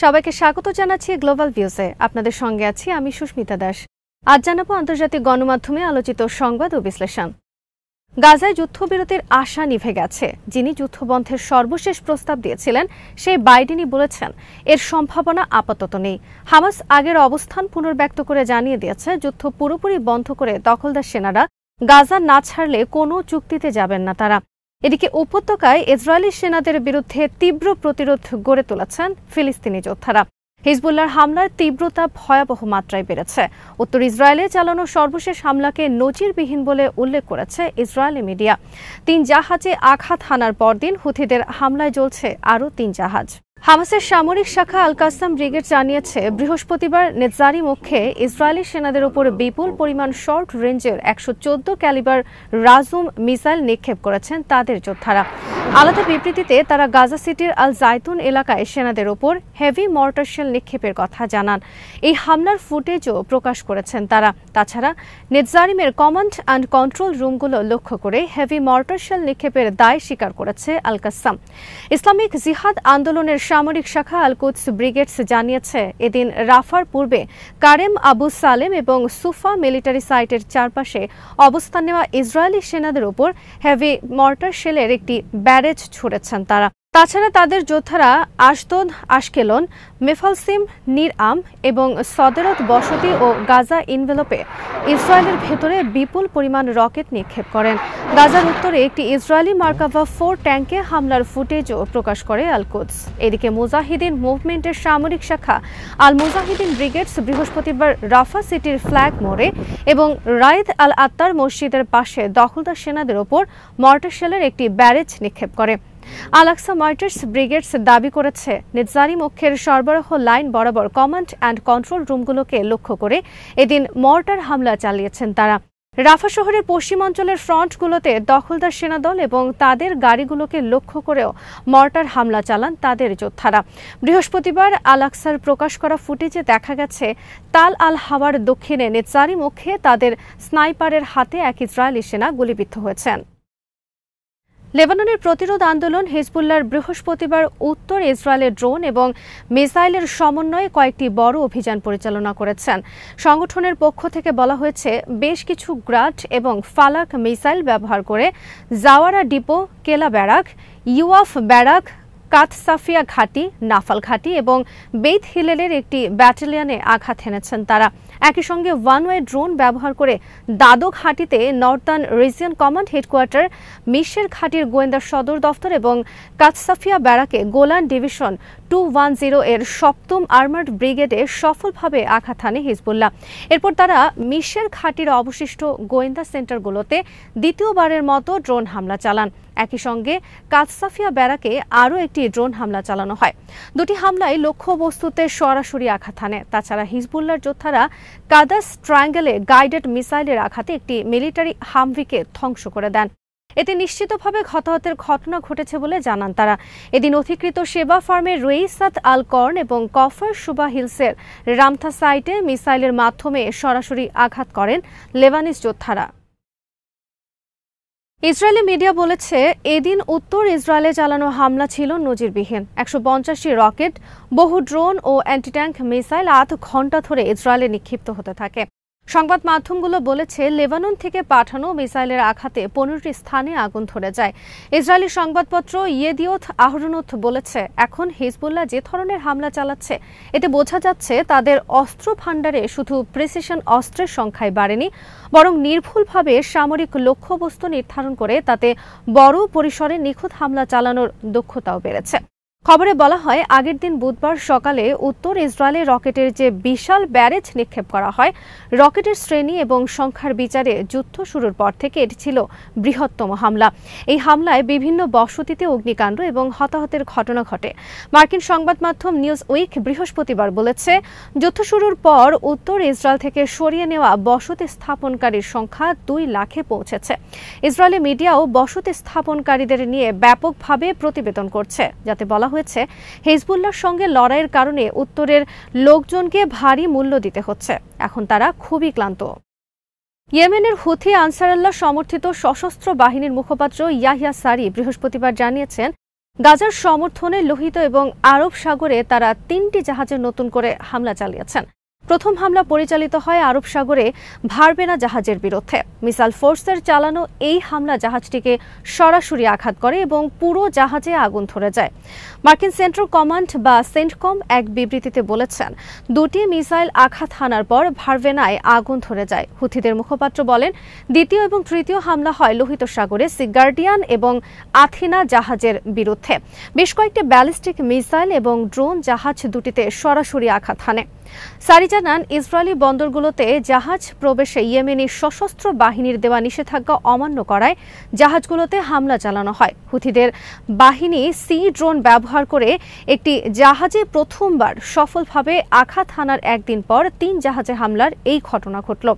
সবাইকে স্বাগত জানাচ্ছি গ্লোবাল ভিউজে। আপনাদের সঙ্গে আছি আমি সুস্মিতা দাস। আজ জানাবো আন্তর্জাতিক গণমাধ্যমে আলোচিত সংবাদ ও বিশ্লেষণ। গাজায় যুদ্ধবিরতির আশা নিভে গেছে। যিনি যুদ্ধবন্ধের সর্বশেষ প্রস্তাব দিয়েছিলেন সেই বাইডেনই বলেছেন এর সম্ভাবনা আপাতত নেই। হামাস আগের অবস্থান পুনর্ব্যক্ত করে জানিয়ে দিয়েছে যুদ্ধ পুরোপুরি বন্ধ করে দখলদার সেনারা গাজা না ছাড়লে কোনো চুক্তিতে যাবেন না তারা। এদিকে উপত্যকায় ইসরায়েলি সেনাদের বিরুদ্ধে তীব্র প্রতিরোধ গড়ে তুলেছেন ফিলিস্তিনি যোদ্ধারা। হিজবুল্লাহর হামলার তীব্রতা ভয়াবহ মাত্রায় বেড়েছে। উত্তর ইসরায়েলে চালানো সর্বশেষ হামলাকে নজিরবিহীন বলে উল্লেখ করেছে ইসরায়েলি মিডিয়া। ৩ জাহাজে আঘাত হানার পরদিন হুথিদের হামলায় জ্বলছে আরও ৩ জাহাজ। হামাসের সামরিক শাখা আল কাসাম ব্রিগেড জানিয়েছে বৃহস্পতিবার নেতজারি মুখে ইসরায়েলি সেনাদের উপর বিপুল পরিমাণ শর্ট রেঞ্জের ১১৪ ক্যালিবার রাজুম মিসাইল নিক্ষেপ করেছেন তাদের যোদ্ধারা। আলাদা বিবৃতিতে তারা গাজা সিটির আল জাইতুন এলাকায় সেনাদের উপর হেভি মর্টার শেল নিক্ষেপের কথা জানান। এই হামলার ফুটেজও প্রকাশ করেছেন তারা। তাছাড়া নেতজারিমের কমান্ড অ্যান্ড কন্ট্রোল রুমগুলো লক্ষ্য করে হেভি মর্টার শেল নিক্ষেপের দায় স্বীকার করেছে আল কাসাম। ইসলামিক জিহাদ আন্দোলনের সামরিক শাখা আল কুদস ব্রিগেডস জানিয়েছে এদিন রাফার পূর্বে কারেম আবু সালেম এবং সুফা মিলিটারি সাইটের চারপাশে অবস্থান নেওয়া ইসরায়েলি সেনাদের উপর হেভি মর্টার শেলের একটি ব্যারেজ ছুড়েছেন তারা। তাছাড়া তাদের যোদ্ধারা আশদোদ, আশকেলন, মেফালসিম, নির আম এবং সদেরত বসতি ও গাজা ইনভেলপে ইসরায়েলের ভেতরে বিপুল পরিমাণ রকেট নিক্ষেপ করেন। গাজার উত্তরে একটি ইসরায়েলি মার্কাভা 4 ট্যাঙ্কে হামলার ফুটেজও প্রকাশ করে আল কুদস। এদিকে মুজাহিদিন মুভমেন্টের সামরিক শাখা আল মুজাহিদিন ব্রিগেডস বৃহস্পতিবার রাফা সিটির ফ্ল্যাগ মোড়ে এবং রাইদ আল আত্তার মসজিদের পাশে দখলদার সেনাদের ওপর মর্টার শেলের একটি ব্যারেজ নিক্ষেপ করে। আল আকসা মার্টার্স ব্রিগেডস দাবি করেছে নেতজারি মুখের সরবরাহ লাইন বরাবর কমান্ড অ্যান্ড কন্ট্রোল রুমগুলোকে লক্ষ্য করে এদিন মর্টার হামলা চালিয়েছেন তারা। রাফা শহরের পশ্চিমাঞ্চলের ফ্রন্টগুলোতে দখলদার সেনাদল এবং তাদের গাড়িগুলোকে লক্ষ্য করেও মর্টার হামলা চালান তাদের যোদ্ধারা। বৃহস্পতিবার আল আকসার প্রকাশ করা ফুটেজে দেখা গেছে তাল আল হাওয়ার দক্ষিণে নেতজারি মুখে তাদের স্নাইপারের হাতে এক ইসরায়েলি সেনা গুলিবিদ্ধ হয়েছেন। লেবাননের প্রতিরোধ আন্দোলন হিজবুল্লাহর বৃহস্পতিবার উত্তর ইসরায়েলের ড্রোন এবং মিসাইলের সমন্বয়ে কয়েকটি বড় অভিযান পরিচালনা করেছেন। সংগঠনের পক্ষ থেকে বলা হয়েছে বেশ কিছু গ্রাড এবং ফালাক মিসাইল ব্যবহার করে জাওয়ারা ডিপো, কেলা ব্যারাক, ইউয়াফ ব্যারাক, কাতসাফিয়া ঘাঁটি, নাফাল ঘাঁটি এবং বেইত হিলেলের একটি ব্যাটালিয়নে আঘাত হেনেছেন তারা। একই সঙ্গে ওয়ানওয়ে ড্রোন ব্যবহার করে দাদো ঘাঁটিতে নর্দার্ন রিজিয়ন কমান্ড হেডকোয়ার্টার, মিশের ঘাঁটির গোয়েন্দা সদর দফতর এবং কাতসাফিয়া ব্যারাকে গোলান ডিভিশন 210 এর 7ম আর্মার্ড ব্রিগেডে সফলভাবে আঘাত হানে হিজবুল্লাহ। এরপর তারা মিশের ঘাঁটির অবশিষ্ট গোয়েন্দা সেন্টারগুলোতে দ্বিতীয়বারের মতো ড্রোন হামলা চালান। একই সঙ্গে কাতসাফিয়া ব্যারাকে আরও একটি ড্রোন হামলা চালানো হয়। দুটি হামলায় লক্ষ্যবস্তুতে সরাসরি আঘাত হানে। তাছাড়া হিজবুল্লাহর যোদ্ধারা কাদাস ট্রায়াঙ্গেলে গাইডেড মিসাইলের আঘাতে একটি মিলিটারি হামভিকে ধ্বংস করে দেন। এতে নিশ্চিতভাবে হতাহতের ঘটনা ঘটেছে বলে জানান তারা। এদিন অধিকৃত সেবা ফার্মের রুইসাত আল কর্ন এবং কফর সুবা হিলসের রামথা সাইটে মিসাইলের মাধ্যমে সরাসরি আঘাত করেন লেবানিজ যোদ্ধারা। ইসরায়েলি মিডিয়া বলেছে এদিন উত্তর ইসরায়েলে চালানো হামলা ছিল নজিরবিহীন। ১৫০টি রকেট, বহু ড্রোন ও অ্যান্টিট্যাঙ্ক মিসাইল ৮ ঘণ্টা ধরে ইসরায়েলে নিক্ষিপ্ত হতে থাকে। সংবাদ মাধ্যমগুলো বলেছে লেবানন থেকে পাঠানো মিসাইলের আঘাতে 15টি স্থানে আগুন ধরে যায়। ইসরায়েলি সংবাদপত্র ইয়েদিওথ আহরনোথ বলেছে এখন হিজবুল্লাহ যে ধরনের হামলা চালাচ্ছে এতে বোঝা যাচ্ছে তাদের অস্ত্র ভাণ্ডারে শুধু প্রিসিশন অস্ত্রের সংখ্যাই বাড়েনি, বরং নির্ভুলভাবে সামরিক লক্ষ্যবস্তু নির্ধারণ করে তাতে বড় পরিসরে নিখুঁত হামলা চালানোর দক্ষতাও বেড়েছে। খবরে বলা হয় আগের দিন বুধবার সকালে উত্তর ইসরায়েলে রকেটের যে বিশাল ব্যারেজ নিক্ষেপ করা হয়, রকেটের শ্রেণী এবং সংখ্যার বিচারে যুদ্ধ শুরুর পর থেকে এটি ছিল বৃহত্তম হামলা। এই হামলায় বিভিন্ন বসতিতে অগ্নিকাণ্ড এবং হতাহতের ঘটনা ঘটে। মার্কিন সংবাদ মাধ্যম নিউজ উইক বৃহস্পতিবার বলেছে যুদ্ধ শুরুর পর উত্তর ইসরায়েল থেকে সরিয়ে নেওয়া বসতি স্থাপনকারীর সংখ্যা 2 লাখে পৌঁছেছে। ইসরায়েলি মিডিয়াও বসতি স্থাপনকারীদের নিয়ে ব্যাপকভাবে প্রতিবেদন করছে, যাতে বলা হয়েছে হিজবুল্লাহর সঙ্গে লড়াইয়ের কারণে উত্তরের লোকজনকে ভারী মূল্য দিতে হচ্ছে। এখন তারা খুবই ক্লান্ত। ইয়েমেনের হুথি আনসারুল্লাহ সমর্থিত সশস্ত্র বাহিনীর মুখপাত্র ইয়াহিয়া সারি বৃহস্পতিবার জানিয়েছেন গাজার সমর্থনে লোহিত এবং আরব সাগরে তারা 3টি জাহাজে নতুন করে হামলা চালিয়েছেন। প্রথম হামলা পরিচালিত হয় আরব সাগরে ভারবেনা জাহাজের বিরুদ্ধে। মিসাইল ফোর্সের চালানো এই হামলা জাহাজটিকে সরাসরি আঘাত করে এবং পুরো জাহাজে আগুন ধরে যায়। মার্কিন সেন্ট্রাল কমান্ড বা সেন্টকম এক বিবৃতিতে বলেছেন, 2টি মিসাইল আঘাত হানার পর ভারবেনায় আগুন ধরে যায়। হুথিদের মুখপাত্র বলেন, দ্বিতীয় এবং তৃতীয় হামলা হয় লোহিত সাগরে সি গার্ডিয়ান এবং আথিনা জাহাজের বিরুদ্ধে। বেশ কয়েকটি ব্যালিস্টিক মিসাইল এবং ড্রোন জাহাজ দুটিতে সরাসরি আঘাত হানে। সারি জানান, ইসরায়েলি বন্দরগুলোতে জাহাজ প্রবেশে ইয়েমেনি সশস্ত্র বাহিনীর দেওয়া নিষেধাজ্ঞা অমান্য করায় জাহাজগুলোতে হামলা চালানো হয়। হুথিদের বাহিনী সি ড্রোন ব্যবহার করে একটি জাহাজে প্রথমবার সফলভাবে আঘাত হানার একদিন পর 3 জাহাজে হামলার এই ঘটনা ঘটল।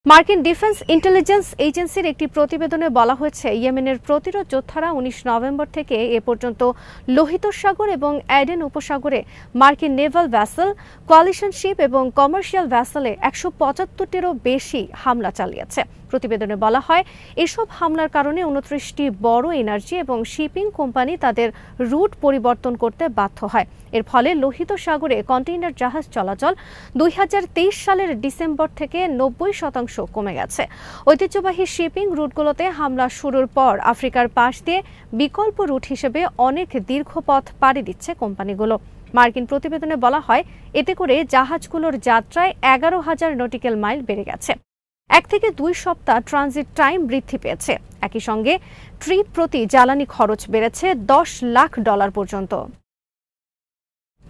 মার্কিন ডিফেন্স ইন্টেলিজেন্স এজেন্সির একটি প্রতিবেদনে বলা হয়েছে, ইয়েমেনের প্রতিরোধ যোদ্ধারা 19 নভেম্বর থেকে এ পর্যন্ত লোহিত সাগর এবং এডেন উপসাগরে মার্কিন নেভাল ভ্যাসেল, কোয়ালিশন শিপ এবং কমার্শিয়াল ভ্যাসেলে 175টিরও বেশি হামলা চালিয়েছে। প্রতিবেদনে বলা হয়, এসব হামলার কারণে 29টি বড় এনার্জি এবং শিপিং কোম্পানি তাদের রুট পরিবর্তন করতে বাধ্য হয়। এর ফলে লোহিত সাগরে কন্টেইনার জাহাজ চলাচল 2023 সালের ডিসেম্বর থেকে 90% কমে গেছে। ঐতিহ্যবাহী শিপিং রুটগুলোতে হামলা শুরুর পর আফ্রিকার পাশ দিয়ে বিকল্প রুট হিসেবে অনেক দীর্ঘ পথ পাড়ি দিচ্ছে কোম্পানিগুলো। মার্কিন প্রতিবেদনে বলা হয়, এতে করে জাহাজগুলোর যাত্রায় 11,000 নটিক্যাল মাইল বেড়ে গেছে। 1 থেকে 2 সপ্তাহ ট্রানজিট টাইম বৃদ্ধি পেয়েছে। একই সঙ্গে ট্রিপ প্রতি জ্বালানি খরচ বেড়েছে $10 লাখ পর্যন্ত।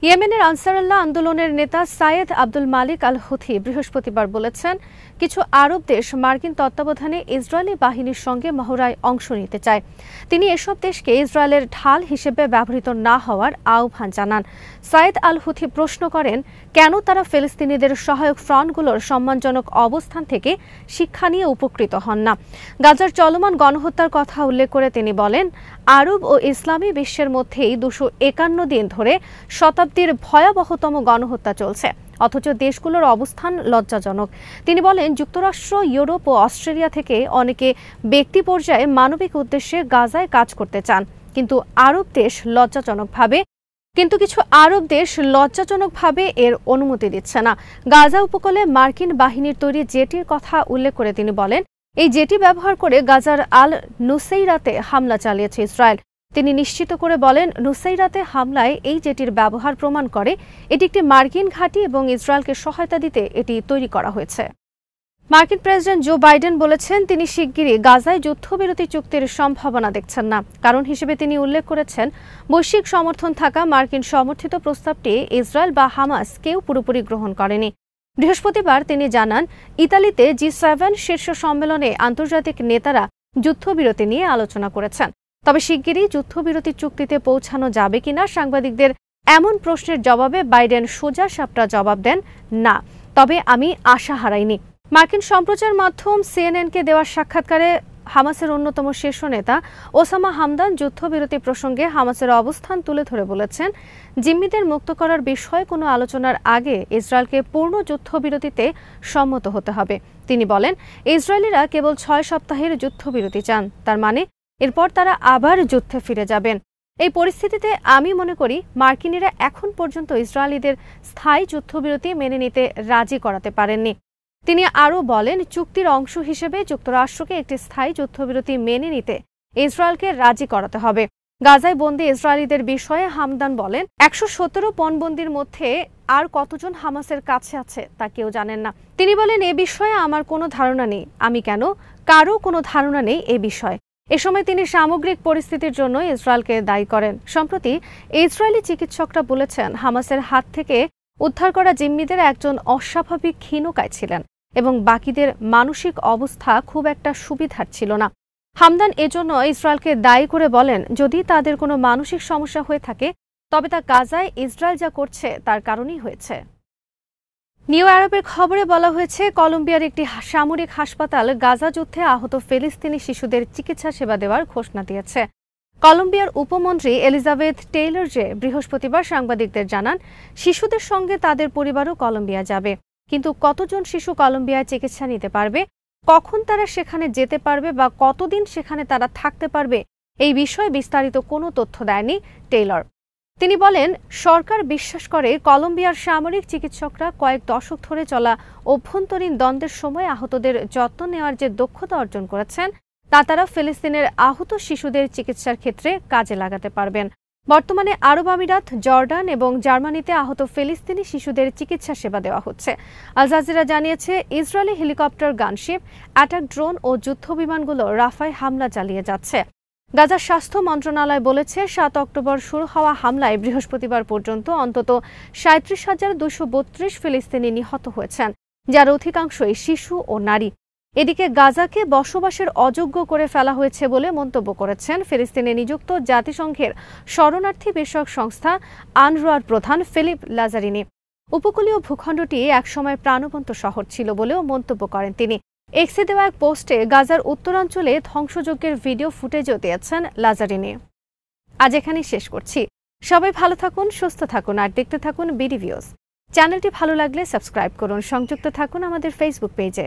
ইয়েমেনের আনসারুল্লাহ আন্দোলনের নেতা সাইয়েদ আব্দুল মালিক আল হুথি বৃহস্পতিবার বলেছেন, কিছু আরব দেশ মার্কিন তত্ত্বাবধানে ইসরায়েলি বাহিনীর সঙ্গে মহড়ায় অংশ নিতে চায়। তিনি এসব দেশকে ইসরায়েলের ঢাল হিসেবে ব্যবহৃত না হওয়ার আহ্বান জানান। সাইয়েদ আল হুথি প্রশ্ন করেন, কেন তারা ফিলিস্তিনিদের সহায়ক ফ্রন্টগুলোর সম্মানজনক অবস্থান থেকে শিক্ষা নিয়ে উপকৃত হন না। গাজার চলমান গণহত্যার কথা উল্লেখ করে তিনি বলেন, আরব ও ইসলামী বিশ্বের মধ্যেই 251 দিন ধরে শতাব্দীর ভয়াবহতম গণহত্যা চলছে, অথচ দেশগুলোর অবস্থান লজ্জাজনক। তিনি বলেন, যুক্তরাষ্ট্র, ইউরোপ ও অস্ট্রেলিয়া থেকে অনেকে ব্যক্তি পর্যায়ে মানবিক উদ্দেশ্যে গাজায় কাজ করতে চান, কিন্তু কিছু আরব দেশ লজ্জাজনকভাবে এর অনুমতি দিচ্ছে না। গাজা উপকূলে মার্কিন বাহিনীর তৈরি জেটির কথা উল্লেখ করে তিনি বলেন, এই জেটি ব্যবহার করে গাজার আল নুসেইরাতে হামলা চালিয়েছে ইসরায়েল। তিনি নিশ্চিত করে বলেন, নুসেইরাতে হামলায় এই জেটির ব্যবহার প্রমাণ করে এটি একটি মার্কিন ঘাঁটি এবং ইসরায়েলকে সহায়তা দিতে এটি তৈরি করা হয়েছে। মার্কিন প্রেসিডেন্ট জো বাইডেন বলেছেন, তিনি শিগগিরই গাজায় যুদ্ধবিরতি চুক্তির সম্ভাবনা দেখছেন না। কারণ হিসেবে তিনি উল্লেখ করেছেন, বৈশ্বিক সমর্থন থাকা মার্কিন সমর্থিত প্রস্তাবটি ইসরায়েল বা হামাস কেউ পুরোপুরি গ্রহণ করেনি। বৃহস্পতিবার তিনি জানান, ইতালিতে G7 শীর্ষ সম্মেলনে আন্তর্জাতিক নেতারা যুদ্ধবিরতি নিয়ে আলোচনা করেছেন। তবে শিগগিরই যুদ্ধবিরতি চুক্তিতে পৌঁছানো যাবে কিনা সাংবাদিকদের এমন প্রশ্নের জবাবে বাইডেন সোজা সাপটা জবাব দেন, না, তবে আমি আশা হারাইনি। মার্কিন সম্প্রচার মাধ্যম CNN-কে দেওয়া সাক্ষাৎকারে হামাসের অন্যতম শীর্ষ নেতা ওসামা হামদান যুদ্ধবিরতি প্রসঙ্গে হামাসের অবস্থান তুলে ধরে বলেছেন, জিম্মিদের মুক্ত করার বিষয়ে কোনো আলোচনার আগে ইসরায়েলকে পূর্ণ যুদ্ধবিরতিতে সম্মত হতে হবে। তিনি বলেন, ইসরায়েলিরা কেবল 6 সপ্তাহের যুদ্ধবিরতি চান, তার মানে এরপর তারা আবার যুদ্ধে ফিরে যাবেন। এই পরিস্থিতিতে আমি মনে করি মার্কিনিরা এখন পর্যন্ত ইসরায়েলিদের স্থায়ী যুদ্ধবিরতি মেনে নিতে রাজি করাতে পারেননি। তিনি আরও বলেন, চুক্তির অংশ হিসেবে যুক্তরাষ্ট্রকে একটি স্থায়ী যুদ্ধবিরতি মেনে নিতে ইসরায়েলকে রাজি করাতে হবে। গাজায় বন্দী ইসরায়েলিদের বিষয়ে হামদান বলেন, 117 পণবন্দির মধ্যে আর কতজন হামাসের কাছে আছে তা কেউ জানেন না। তিনি বলেন, এ বিষয়ে আমার কোনো ধারণা নেই। আমি কেন, কারও কোনো ধারণা নেই এ বিষয়ে। এ সময় তিনি সামগ্রিক পরিস্থিতির জন্য ইসরায়েলকে দায়ী করেন। সম্প্রতি ইসরায়েলি চিকিৎসকরা বলেছেন, হামাসের হাত থেকে উদ্ধার করা জিম্মিদের একজন অস্বাভাবিক ক্ষীণকায় ছিলেন এবং বাকিদের মানসিক অবস্থা খুব একটা সুবিধার ছিল না। হামদান এজন্য ইসরায়েলকে দায়ী করে বলেন, যদি তাদের কোনো মানসিক সমস্যা হয়ে থাকে তবে তা গাজায় ইসরায়েল যা করছে তার কারণেই হয়েছে। নিউ আরবের খবরে বলা হয়েছে, কলম্বিয়ার একটি সামরিক হাসপাতাল গাজা যুদ্ধে আহত ফিলিস্তিনি শিশুদের চিকিৎসা সেবা দেওয়ার ঘোষণা দিয়েছে। কলম্বিয়ার উপমন্ত্রী এলিজাবেথ টেইলর বৃহস্পতিবার সাংবাদিকদের জানান, শিশুদের সঙ্গে তাদের পরিবারও কলম্বিয়া যাবে। কিন্তু কতজন শিশু কলম্বিয়ায় চিকিৎসা নিতে পারবে, কখন তারা সেখানে যেতে পারবে বা কতদিন সেখানে তারা থাকতে পারবে, এই বিষয়ে বিস্তারিত কোনো তথ্য দেয়নি টেইলর। তিনি বলেন, সরকার বিশ্বাস করে কলম্বিয়ার সামরিক চিকিৎসকরা কয়েক দশক ধরে চলা অভ্যন্তরীণ দ্বন্দ্বের সময় আহতদের যত্ন নেওয়ার যে দক্ষতা অর্জন করেছেন তা তারা ফিলিস্তিনের আহত শিশুদের চিকিৎসার ক্ষেত্রে কাজে লাগাতে পারবেন। বর্তমানে আরব আমিরাত, জর্ডান এবং জার্মানিতে আহত ফিলিস্তিনি শিশুদের চিকিৎসা সেবা দেওয়া হচ্ছে। আল জাজিরা জানিয়েছে, Israeli helicopter, gunship, attack drone ও যুদ্ধবিমানগুলো রাফায় হামলা চালিয়ে যাচ্ছে। গাজার স্বাস্থ্য মন্ত্রণালয় বলেছে, 7 অক্টোবর শুরু হওয়া হামলায় বৃহস্পতিবার পর্যন্ত অন্তত 37,232 ফিলিস্তিনি নিহত হয়েছেন, যার অধিকাংশই শিশু ও নারী। এদিকে গাজাকে বসবাসের অযোগ্য করে ফেলা হয়েছে বলে মন্তব্য করেছেন ফিলিস্তিনে নিযুক্ত জাতিসংঘের শরণার্থী বিষয়ক সংস্থা আনরুয়ার প্রধান ফিলিপ লাজারিনি। উপকূলীয় ভূখণ্ডটি একসময় প্রাণবন্ত শহর ছিল বলেও মন্তব্য করেন তিনি। এক্সে দেওয়া এক পোস্টে গাজার উত্তরাঞ্চলে ধ্বংসযজ্ঞের ভিডিও ফুটেজও দিয়েছেন লাজারিনি। আজ এখানেই শেষ করছি। সবাই ভালো থাকুন, সুস্থ থাকুন আর দেখতে থাকুন বিডি ভিউজ। চ্যানেলটি ভালো লাগলে সাবস্ক্রাইব করুন। সংযুক্ত থাকুন আমাদের ফেসবুক পেজে।